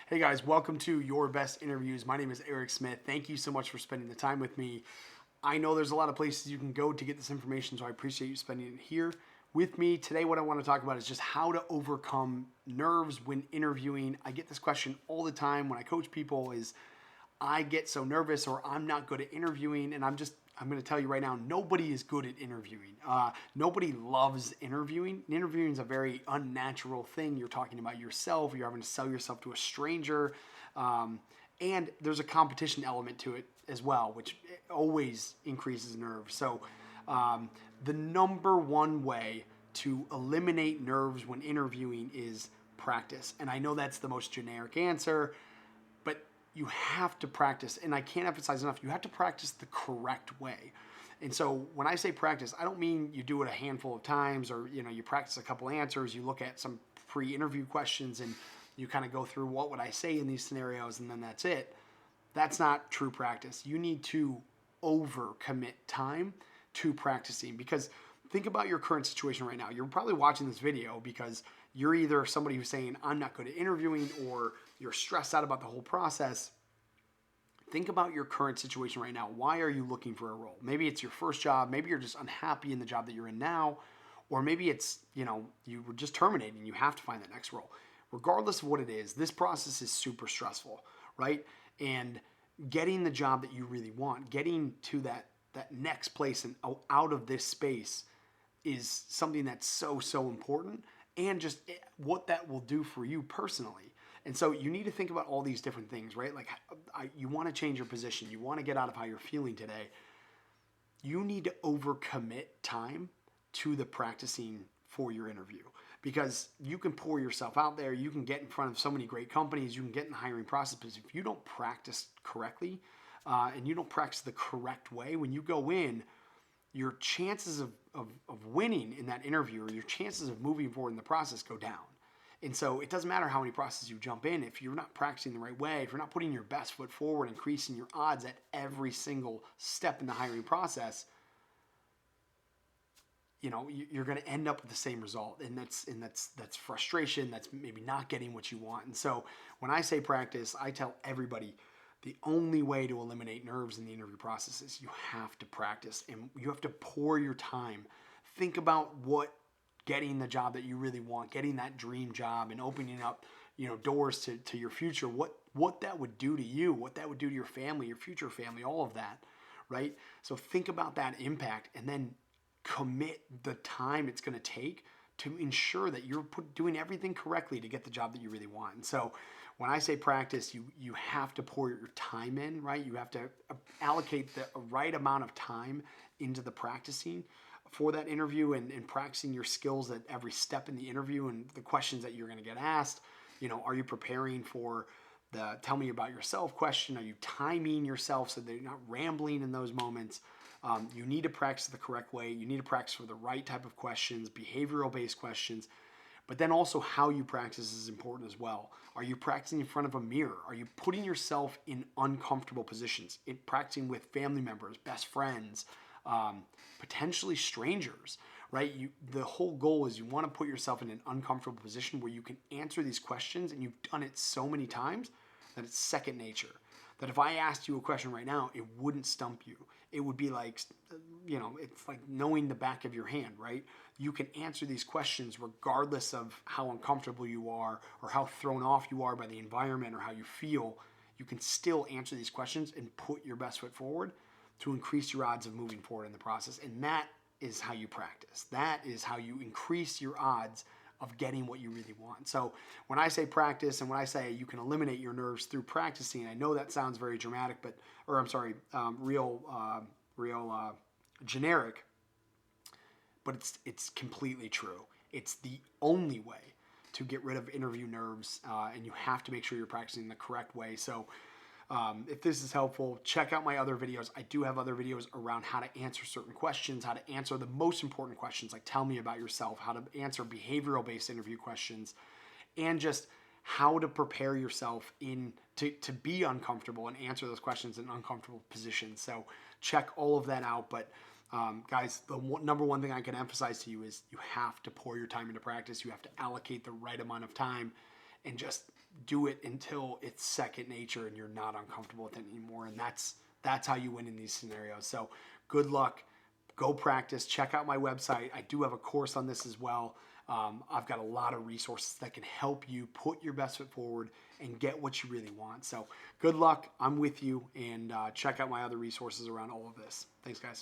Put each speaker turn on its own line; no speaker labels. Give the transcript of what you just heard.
Hey guys, welcome to Your Best Interviews. My name is Eric Smith. Thank you so much for spending the time with me. I know there's a lot of places you can go to get this information, so I appreciate you spending it here with me. Today, what I want to talk about is just how to overcome nerves when interviewing. I get this question all the time when I coach people is I get so nervous or I'm not good at interviewing, and I'm going to tell you right now, nobody is good at interviewing. Nobody loves interviewing. Interviewing is a very unnatural thing. You're talking about yourself. You're having to sell yourself to a stranger. And there's a competition element to it as well, which always increases nerves. So the number one way to eliminate nerves when interviewing is practice. And I know that's the most generic answer, but you have to practice, and I can't emphasize enough, you have to practice the correct way. And so when I say practice, I don't mean you do it a handful of times or you practice a couple answers, you look at some pre-interview questions and you kind of go through what would I say in these scenarios and then that's it. That's not true practice. You need to overcommit time to practicing because think about your current situation right now. You're probably watching this video because you're either somebody who's saying, I'm not good at interviewing, or you're stressed out about the whole process. Think about your current situation right now. Why are you looking for a role? Maybe it's your first job. Maybe you're just unhappy in the job that you're in now. Or maybe it's, you were just terminated and you have to find the next role. Regardless of what it is, this process is super stressful, right? And getting the job that you really want, getting to that next place and out of this space is something that's so important, and just what that will do for you personally. And so you need to think about all these different things, right? Like you want to change your position. You want to get out of how you're feeling today. You need to overcommit time to the practicing for your interview because you can pour yourself out there. You can get in front of so many great companies. You can get in the hiring process. But if you don't practice correctly and you don't practice the correct way, when you go in, your chances of winning in that interview or your chances of moving forward in the process go down. And so it doesn't matter how many processes you jump in. If you're not practicing the right way, if you're not putting your best foot forward, increasing your odds at every single step in the hiring process, you're going to end up with the same result. And that's frustration. That's maybe not getting what you want. And so when I say practice, I tell everybody, the only way to eliminate nerves in the interview process is you have to practice and you have to pour your time. Think about what getting the job that you really want, getting that dream job and opening up, doors to your future, what that would do to you, what that would do to your family, your future family, all of that, right? So think about that impact and then commit the time it's going to take to ensure that you're doing everything correctly to get the job that you really want. And so when I say practice, you have to pour your time in, right? You have to allocate the right amount of time into the practicing for that interview and practicing your skills at every step in the interview and the questions that you're going to get asked. Are you preparing for the tell me about yourself question? Are you timing yourself so that you're not rambling in those moments? You need to practice the correct way. You need to practice for the right type of questions, behavioral-based questions. But then also how you practice is important as well. Are you practicing in front of a mirror? Are you putting yourself in uncomfortable positions? Practicing with family members, best friends, potentially strangers, right? The whole goal is you want to put yourself in an uncomfortable position where you can answer these questions and you've done it so many times that it's second nature. That if I asked you a question right now, it wouldn't stump you. It would be like, it's like knowing the back of your hand, right? You can answer these questions regardless of how uncomfortable you are or how thrown off you are by the environment or how you feel. You can still answer these questions and put your best foot forward to increase your odds of moving forward in the process. And that is how you practice. That is how you increase your odds of getting what you really want. So when I say practice and when I say you can eliminate your nerves through practicing, I know that sounds very dramatic, real generic, but it's completely true. It's the only way to get rid of interview nerves, and you have to make sure you're practicing the correct way. So if this is helpful, check out my other videos. I do have other videos around how to answer certain questions, how to answer the most important questions, like tell me about yourself, how to answer behavioral-based interview questions, and just how to prepare yourself to be uncomfortable and answer those questions in uncomfortable positions. So check all of that out. But guys, the number one thing I can emphasize to you is you have to pour your time into practice. You have to allocate the right amount of time. and just do it until it's second nature and you're not uncomfortable with it anymore. And that's how you win in these scenarios. So good luck. Go practice. Check out my website. I do have a course on this as well. I've got a lot of resources that can help you put your best foot forward and get what you really want. So good luck. I'm with you, and check out my other resources around all of this. Thanks, guys.